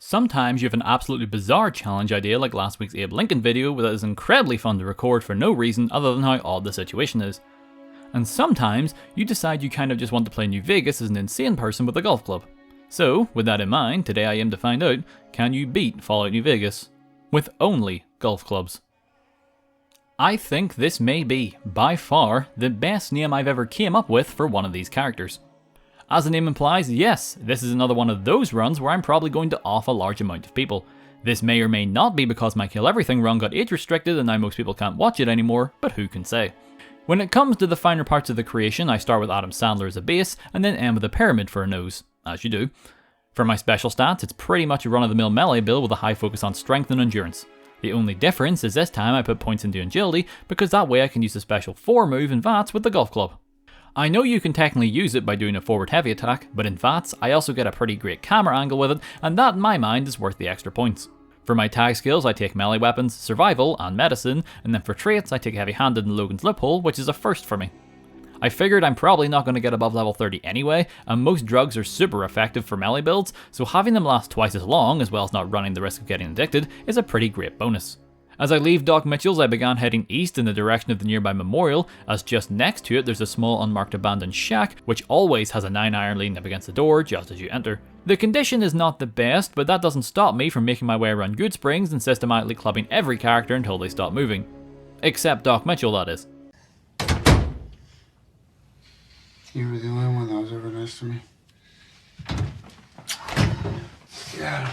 Sometimes you have an absolutely bizarre challenge idea like last week's Abe Lincoln video that is incredibly fun to record for no reason other than how odd the situation is. And sometimes you decide you kind of just want to play New Vegas as an insane person with a golf club. So, with that in mind, today I aim to find out, can you beat Fallout New Vegas with only golf clubs? I think this may be, by far, the best name I've ever came up with for one of these characters. As the name implies, yes, this is another one of those runs where I'm probably going to off a large amount of people. This may or may not be because my Kill Everything run got age restricted and now most people can't watch it anymore, but who can say. When it comes to the finer parts of the creation, I start with Adam Sandler as a base, and then end with a pyramid for a nose, as you do. For my special stats, it's pretty much a run-of-the-mill melee build with a high focus on strength and endurance. The only difference is this time I put points into agility, because that way I can use the special Fore move in VATS with the golf club. I know you can technically use it by doing a forward heavy attack, but in VATS I also get a pretty great camera angle with it, and that in my mind is worth the extra points. For my tag skills I take melee weapons, survival, and medicine, and then for traits I take heavy-handed and Logan's Loophole, which is a first for me. I figured I'm probably not going to get above level 30 anyway, and most drugs are super effective for melee builds, so having them last twice as long, as well as not running the risk of getting addicted, is a pretty great bonus. As I leave Doc Mitchell's, I began heading east in the direction of the nearby memorial, as just next to it there's a small unmarked abandoned shack, which always has a 9-iron leaning up against the door just as you enter. The condition is not the best, but that doesn't stop me from making my way around Goodsprings and systematically clubbing every character until they stop moving. Except Doc Mitchell, that is. You were the only one that was ever nice to me. Yeah.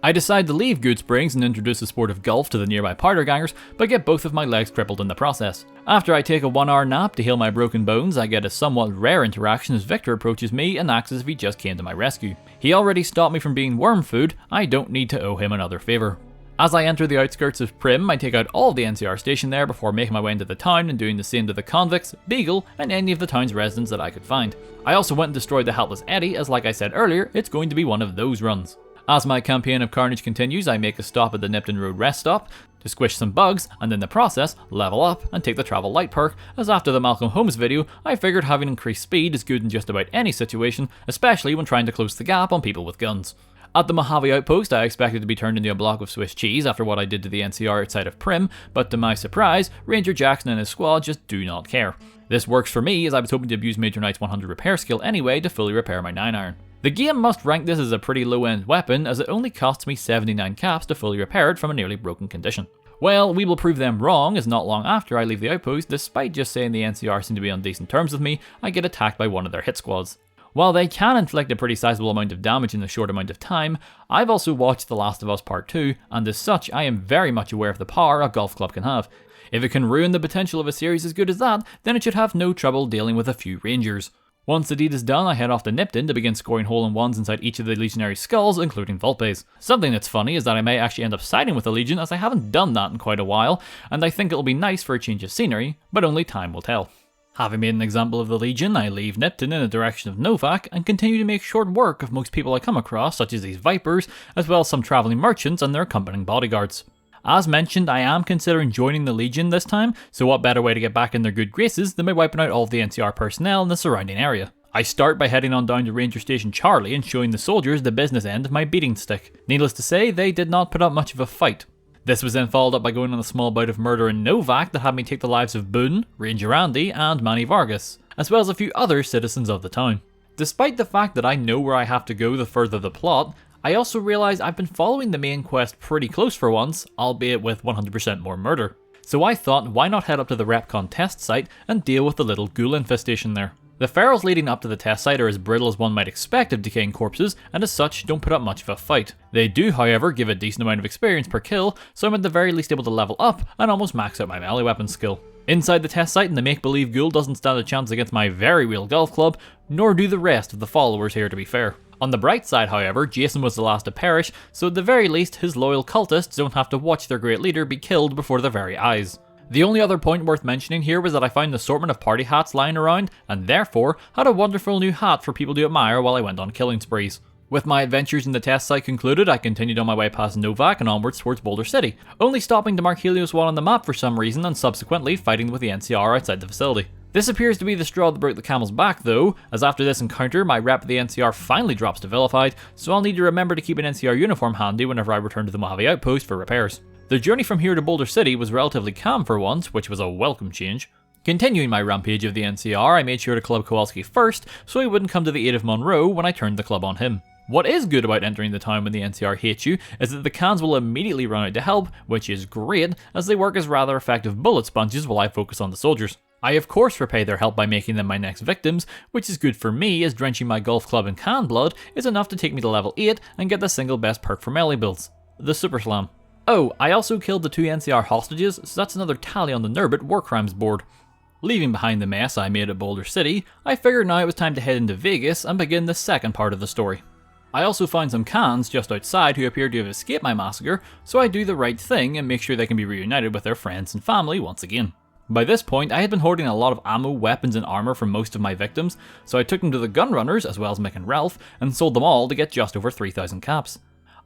I decide to leave Goodsprings and introduce the sport of golf to the nearby partergangers, but get both of my legs crippled in the process. After I take a 1-hour nap to heal my broken bones, I get a somewhat rare interaction as Victor approaches me and acts as if he just came to my rescue. He already stopped me from being worm food, I don't need to owe him another favour. As I enter the outskirts of Prim, I take out all of the NCR station there before making my way into the town and doing the same to the convicts, Beagle, and any of the town's residents that I could find. I also went and destroyed the Helpless Eddie, as like I said earlier, it's going to be one of those runs. As my campaign of Carnage continues, I make a stop at the Nipton Road rest stop to squish some bugs, and in the process, level up and take the Travel Light perk, as after the Malcolm Holmes video, I figured having increased speed is good in just about any situation, especially when trying to close the gap on people with guns. At the Mojave Outpost, I expected to be turned into a block of Swiss cheese after what I did to the NCR outside of Prim, but to my surprise, Ranger Jackson and his squad just do not care. This works for me, as I was hoping to abuse Major Knight's 100 repair skill anyway to fully repair my 9-iron. The game must rank this as a pretty low-end weapon, as it only costs me 79 caps to fully repair it from a nearly broken condition. Well, we will prove them wrong, as not long after I leave the outpost, despite just saying the NCR seem to be on decent terms with me, I get attacked by one of their hit squads. While they can inflict a pretty sizable amount of damage in a short amount of time, I've also watched The Last of Us Part 2, and as such I am very much aware of the power a golf club can have. If it can ruin the potential of a series as good as that, then it should have no trouble dealing with a few rangers. Once the deed is done, I head off to Nipton to begin scoring hole-in-ones inside each of the legionary skulls, including Volpe's. Something that's funny is that I may actually end up siding with the Legion, as I haven't done that in quite a while, and I think it'll be nice for a change of scenery, but only time will tell. Having made an example of the Legion, I leave Nipton in the direction of Novac and continue to make short work of most people I come across, such as these Vipers, as well as some travelling merchants and their accompanying bodyguards. As mentioned, I am considering joining the Legion this time, so what better way to get back in their good graces than by wiping out all of the NCR personnel in the surrounding area. I start by heading on down to Ranger Station Charlie and showing the soldiers the business end of my beating stick. Needless to say, they did not put up much of a fight. This was then followed up by going on a small bout of murder in Novac that had me take the lives of Boone, Ranger Andy, and Manny Vargas, as well as a few other citizens of the town. Despite the fact that I know where I have to go the further the plot, I also realise I've been following the main quest pretty close for once, albeit with 100% more murder. So I thought, why not head up to the REPCONN test site and deal with the little ghoul infestation there. The ferals leading up to the test site are as brittle as one might expect of decaying corpses, and as such don't put up much of a fight. They do, however, give a decent amount of experience per kill, so I'm at the very least able to level up and almost max out my melee weapon skill. Inside the test site, the make-believe ghoul doesn't stand a chance against my very real golf club, nor do the rest of the followers here, to be fair. On the bright side, however, Jason was the last to perish, so at the very least his loyal cultists don't have to watch their great leader be killed before their very eyes. The only other point worth mentioning here was that I found an assortment of party hats lying around, and therefore had a wonderful new hat for people to admire while I went on killing sprees. With my adventures in the test site concluded, I continued on my way past Novac and onwards towards Boulder City, only stopping to mark Helios 1 on the map for some reason and subsequently fighting with the NCR outside the facility. This appears to be the straw that broke the camel's back though, as after this encounter my rep at the NCR finally drops to vilified, so I'll need to remember to keep an NCR uniform handy whenever I return to the Mojave Outpost for repairs. The journey from here to Boulder City was relatively calm for once, which was a welcome change. Continuing my rampage of the NCR, I made sure to club Kowalski first, so he wouldn't come to the aid of Monroe when I turned the club on him. What is good about entering the town when the NCR hates you is that the cans will immediately run out to help, which is great, as they work as rather effective bullet sponges while I focus on the soldiers. I of course repay their help by making them my next victims, which is good for me as drenching my golf club in can blood is enough to take me to level 8 and get the single best perk for melee builds, the Super Slam. Oh, I also killed the 2 NCR hostages, so that's another tally on the Nerbit war crimes board. Leaving behind the mess I made at Boulder City, I figured now it was time to head into Vegas and begin the second part of the story. I also find some cans just outside who appear to have escaped my massacre, so I do the right thing and make sure they can be reunited with their friends and family once again. By this point, I had been hoarding a lot of ammo, weapons, and armor from most of my victims, so I took them to the gunrunners, as well as Mick and Ralph, and sold them all to get just over 3,000 caps.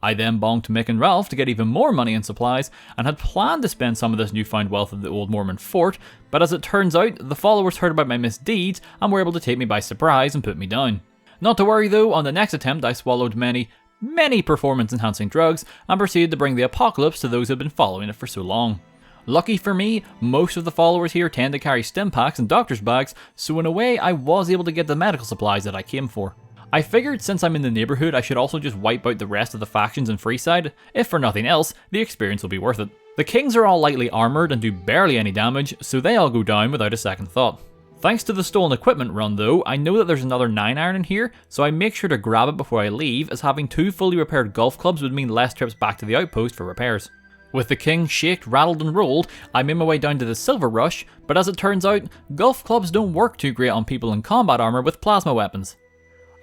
I then bonked Mick and Ralph to get even more money and supplies, and had planned to spend some of this newfound wealth at the old Mormon fort, but as it turns out, the followers heard about my misdeeds and were able to take me by surprise and put me down. Not to worry though, on the next attempt I swallowed many performance enhancing drugs, and proceeded to bring the apocalypse to those who had been following it for so long. Lucky for me, most of the followers here tend to carry stim packs and doctor's bags, so in a way I was able to get the medical supplies that I came for. I figured since I'm in the neighbourhood I should also just wipe out the rest of the factions in Freeside. If for nothing else, the experience will be worth it. The kings are all lightly armoured and do barely any damage, so they all go down without a second thought. Thanks to the stolen equipment run though, I know that there's another 9-iron in here, so I make sure to grab it before I leave, as having 2 fully repaired golf clubs would mean less trips back to the outpost for repairs. With the king shaked, rattled and rolled, I made my way down to the Silver Rush, but as it turns out, golf clubs don't work too great on people in combat armour with plasma weapons.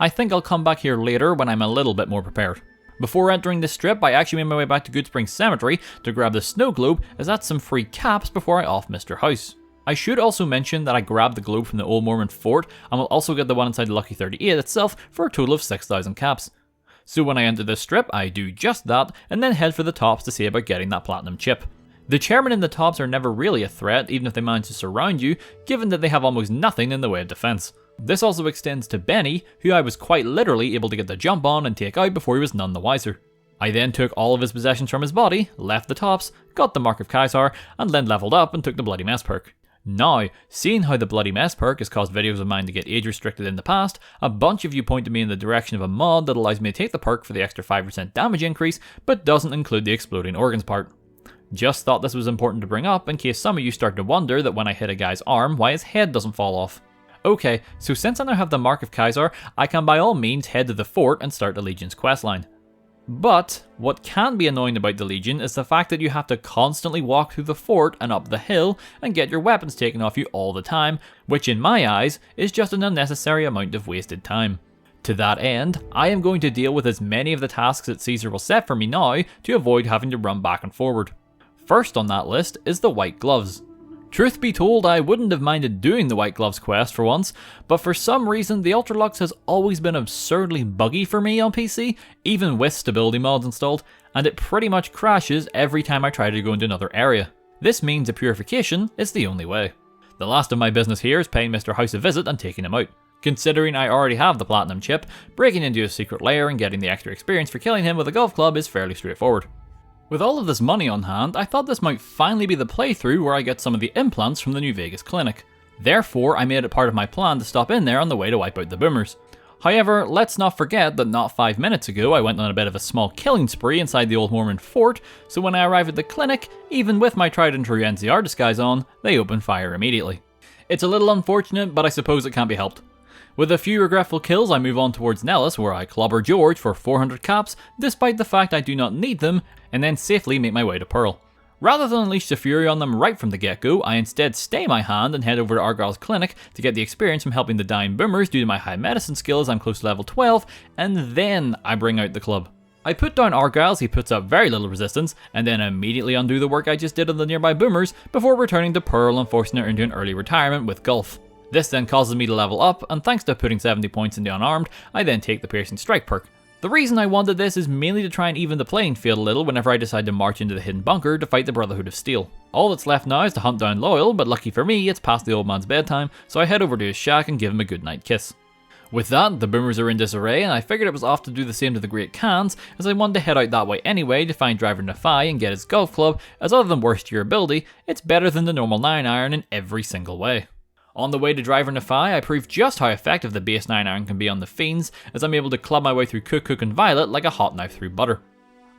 I think I'll come back here later when I'm a little bit more prepared. Before entering this strip, I actually made my way back to Goodsprings Cemetery to grab the snow globe, as that's some free caps before I off Mr. House. I should also mention that I grabbed the globe from the Old Mormon Fort, and will also get the one inside the Lucky 38 itself for a total of 6,000 caps. So when I enter this strip, I do just that, and then head for the tops to see about getting that platinum chip. The chairmen in the tops are never really a threat, even if they manage to surround you, given that they have almost nothing in the way of defense. This also extends to Benny, who I was quite literally able to get the jump on and take out before he was none the wiser. I then took all of his possessions from his body, left the tops, got the Mark of Caesar, and then leveled up and took the Bloody Mess perk. Now, seeing how the Bloody Mess perk has caused videos of mine to get age restricted in the past, a bunch of you pointed me in the direction of a mod that allows me to take the perk for the extra 5% damage increase, but doesn't include the exploding organs part. Just thought this was important to bring up in case some of you start to wonder that when I hit a guy's arm, why his head doesn't fall off. Okay, so since I now have the Mark of Caesar, I can by all means head to the fort and start the Legion's questline. But what can be annoying about the Legion is the fact that you have to constantly walk through the fort and up the hill and get your weapons taken off you all the time, which in my eyes is just an unnecessary amount of wasted time. To that end, I am going to deal with as many of the tasks that Caesar will set for me now to avoid having to run back and forward. First on that list is the White Gloves. Truth be told, I wouldn't have minded doing the White Gloves quest for once, but for some reason the Ultralux has always been absurdly buggy for me on PC, even with stability mods installed, and it pretty much crashes every time I try to go into another area. This means a purification is the only way. The last of my business here is paying Mr. House a visit and taking him out. Considering I already have the platinum chip, breaking into his secret lair and getting the extra experience for killing him with a golf club is fairly straightforward. With all of this money on hand, I thought this might finally be the playthrough where I get some of the implants from the New Vegas clinic. Therefore, I made it part of my plan to stop in there on the way to wipe out the boomers. However, let's not forget that not 5 minutes ago I went on a bit of a small killing spree inside the Old Mormon Fort, so when I arrive at the clinic, even with my tried and true NCR disguise on, they open fire immediately. It's a little unfortunate, but I suppose it can't be helped. With a few regretful kills, I move on towards Nellis, where I clobber George for 400 caps, despite the fact I do not need them, and then safely make my way to Pearl. Rather than unleash the fury on them right from the get-go, I instead stay my hand and head over to Argyle's clinic to get the experience from helping the dying boomers due to my high medicine skills. I'm close to level 12, and then I bring out the club. I put down Argyle's, he puts up very little resistance, and then immediately undo the work I just did on the nearby boomers before returning to Pearl and forcing her into an early retirement with Gulf. This then causes me to level up, and thanks to putting 70 points in the unarmed, I then take the piercing strike perk. The reason I wanted this is mainly to try and even the playing field a little whenever I decide to march into the hidden bunker to fight the Brotherhood of Steel. All that's left now is to hunt down Loyal, but lucky for me, it's past the old man's bedtime, so I head over to his shack and give him a goodnight kiss. With that, the boomers are in disarray, and I figured it was off to do the same to the Great Khans, as I wanted to head out that way anyway to find Driver Nefai and get his golf club, as other than worse durability, it's better than the normal 9-iron in every single way. On the way to Driver Nefai, I proved just how effective the base 9-iron can be on the fiends, as I'm able to club my way through Cook and Violet like a hot knife through butter.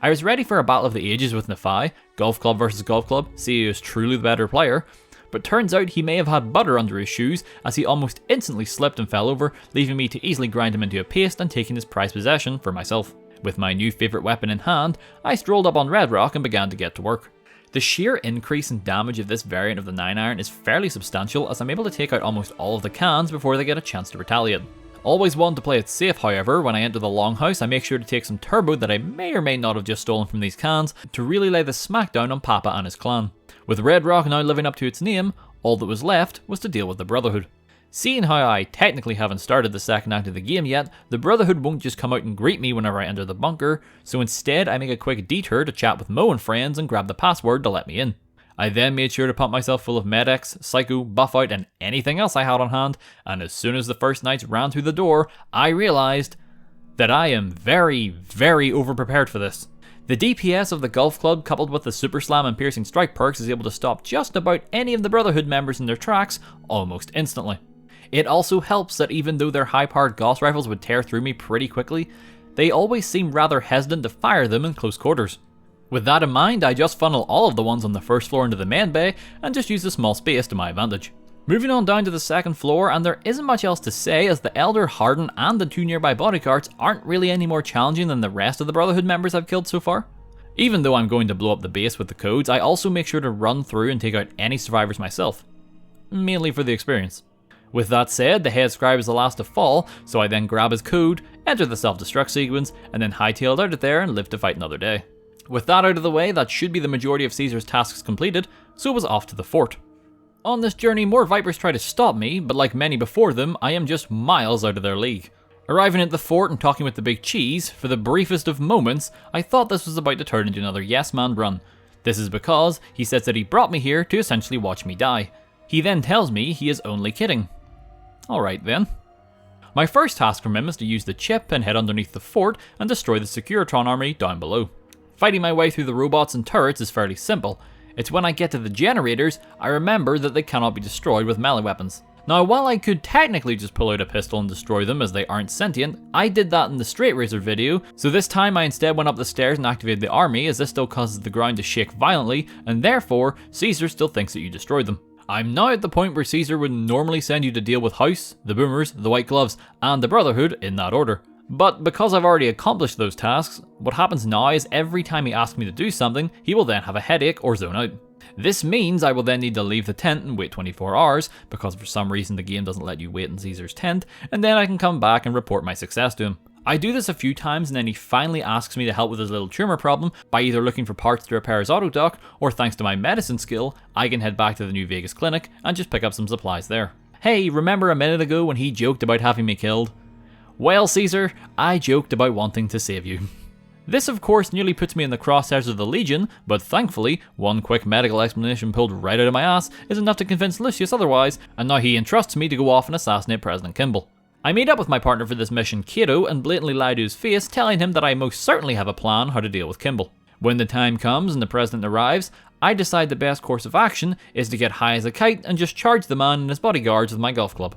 I was ready for a battle of the ages with Nefai, golf club versus golf club, see who is truly the better player, but turns out he may have had butter under his shoes as he almost instantly slipped and fell over, leaving me to easily grind him into a paste and taking his prized possession for myself. With my new favourite weapon in hand, I strolled up on Red Rock and began to get to work. The sheer increase in damage of this variant of the 9-iron is fairly substantial, as I'm able to take out almost all of the cans before they get a chance to retaliate. Always wanted to play it safe, however. When I enter the longhouse, I make sure to take some turbo that I may or may not have just stolen from these cans to really lay the smackdown on Papa and his clan. With Red Rock now living up to its name, all that was left was to deal with the Brotherhood. Seeing how I technically haven't started the second act of the game yet, the Brotherhood won't just come out and greet me whenever I enter the bunker, so instead I make a quick detour to chat with Mo and friends and grab the password to let me in. I then made sure to pump myself full of Med-X, Psycho, Buff Out, and anything else I had on hand, and as soon as the first knights ran through the door, I realised that I am very, very overprepared for this. The DPS of the Golf Club coupled with the Super Slam and Piercing Strike perks is able to stop just about any of the Brotherhood members in their tracks almost instantly. It also helps that even though their high-powered Gauss rifles would tear through me pretty quickly, they always seem rather hesitant to fire them in close quarters. With that in mind, I just funnel all of the ones on the first floor into the main bay and just use the small space to my advantage. Moving on down to the second floor, and there isn't much else to say as the Elder, Harden and the two nearby bodyguards aren't really any more challenging than the rest of the Brotherhood members I've killed so far. Even though I'm going to blow up the base with the codes, I also make sure to run through and take out any survivors myself. Mainly for the experience. With that said, the head scribe is the last to fall, so I then grab his code, enter the self-destruct sequence, and then hightailed out of there and live to fight another day. With that out of the way, that should be the majority of Caesar's tasks completed, so it was off to the fort. On this journey, more Vipers try to stop me, but like many before them, I am just miles out of their league. Arriving at the fort and talking with the Big Cheese, for the briefest of moments, I thought this was about to turn into another Yes Man run. This is because he says that he brought me here to essentially watch me die. He then tells me he is only kidding. Alright then. My first task from him is to use the chip and head underneath the fort and destroy the Securitron army down below. Fighting my way through the robots and turrets is fairly simple. It's when I get to the generators, I remember that they cannot be destroyed with melee weapons. Now, while I could technically just pull out a pistol and destroy them as they aren't sentient, I did that in the Straight Razor video, so this time I instead went up the stairs and activated the army, as this still causes the ground to shake violently, and therefore, Caesar still thinks that you destroyed them. I'm now at the point where Caesar would normally send you to deal with House, the Boomers, the White Gloves, and the Brotherhood in that order. But because I've already accomplished those tasks, what happens now is every time he asks me to do something, he will then have a headache or zone out. This means I will then need to leave the tent and wait 24 hours, because for some reason the game doesn't let you wait in Caesar's tent, and then I can come back and report my success to him. I do this a few times and then he finally asks me to help with his little tumor problem by either looking for parts to repair his autodoc, or thanks to my medicine skill, I can head back to the New Vegas clinic and just pick up some supplies there. Hey, remember a minute ago when he joked about having me killed? Well, Caesar, I joked about wanting to save you. This of course nearly puts me in the crosshairs of the Legion, but thankfully, one quick medical explanation pulled right out of my ass is enough to convince Lucius otherwise, and now he entrusts me to go off and assassinate President Kimball. I meet up with my partner for this mission, Kato, and blatantly lie to his face, telling him that I most certainly have a plan how to deal with Kimball. When the time comes and the President arrives, I decide the best course of action is to get high as a kite and just charge the man and his bodyguards with my golf club.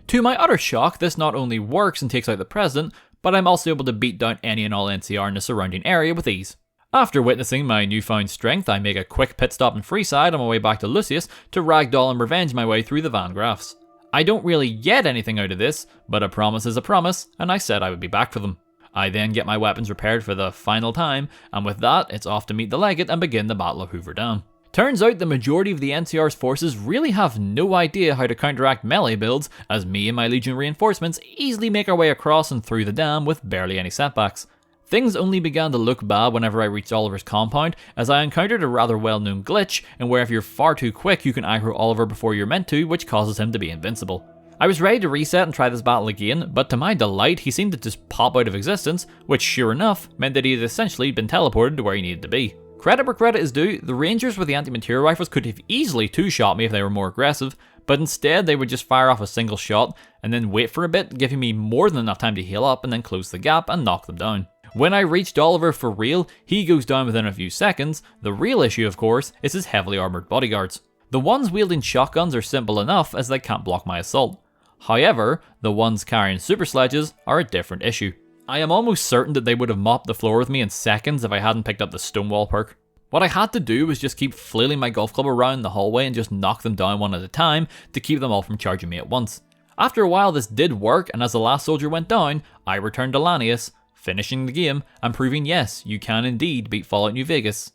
To my utter shock, this not only works and takes out the President, but I'm also able to beat down any and all NCR in the surrounding area with ease. After witnessing my newfound strength, I make a quick pit stop in Freeside on my way back to Lucius to ragdoll and revenge my way through the Van Graffs. I don't really get anything out of this, but a promise is a promise, and I said I would be back for them. I then get my weapons repaired for the final time, and with that, it's off to meet the Legate and begin the Battle of Hoover Dam. Turns out the majority of the NCR's forces really have no idea how to counteract melee builds, as me and my Legion reinforcements easily make our way across and through the dam with barely any setbacks. Things only began to look bad whenever I reached Oliver's compound, as I encountered a rather well-known glitch, in where if you're far too quick you can aggro Oliver before you're meant to, which causes him to be invincible. I was ready to reset and try this battle again, but to my delight he seemed to just pop out of existence, which sure enough meant that he had essentially been teleported to where he needed to be. Credit where credit is due, the rangers with the anti-material rifles could have easily two-shot me if they were more aggressive, but instead they would just fire off a single shot and then wait for a bit, giving me more than enough time to heal up and then close the gap and knock them down. When I reached Oliver for real, he goes down within a few seconds. The real issue, of course, is his heavily armoured bodyguards. The ones wielding shotguns are simple enough as they can't block my assault. However, the ones carrying super sledges are a different issue. I am almost certain that they would have mopped the floor with me in seconds if I hadn't picked up the Stonewall perk. What I had to do was just keep flailing my golf club around the hallway and just knock them down one at a time to keep them all from charging me at once. After a while this did work, and as the last soldier went down, I returned to Lanius, finishing the game and proving yes, you can indeed beat Fallout New Vegas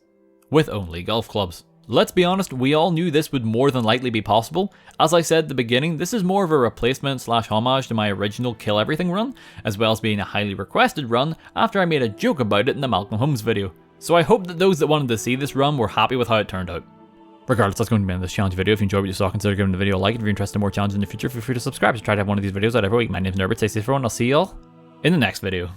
with only golf clubs. Let's be honest, we all knew this would more than likely be possible. As I said at the beginning, this is more of a replacement / homage to my original Kill Everything run, as well as being a highly requested run after I made a joke about it in the Malcolm Holmes video. So I hope that those that wanted to see this run were happy with how it turned out. Regardless, that's going to be the end of this challenge video. If you enjoyed what you saw, consider giving the video a like. If you're interested in more challenges in the future, feel free to subscribe to try to have one of these videos out every week. My name's Nerbit, stay safe everyone, I'll see y'all in the next video.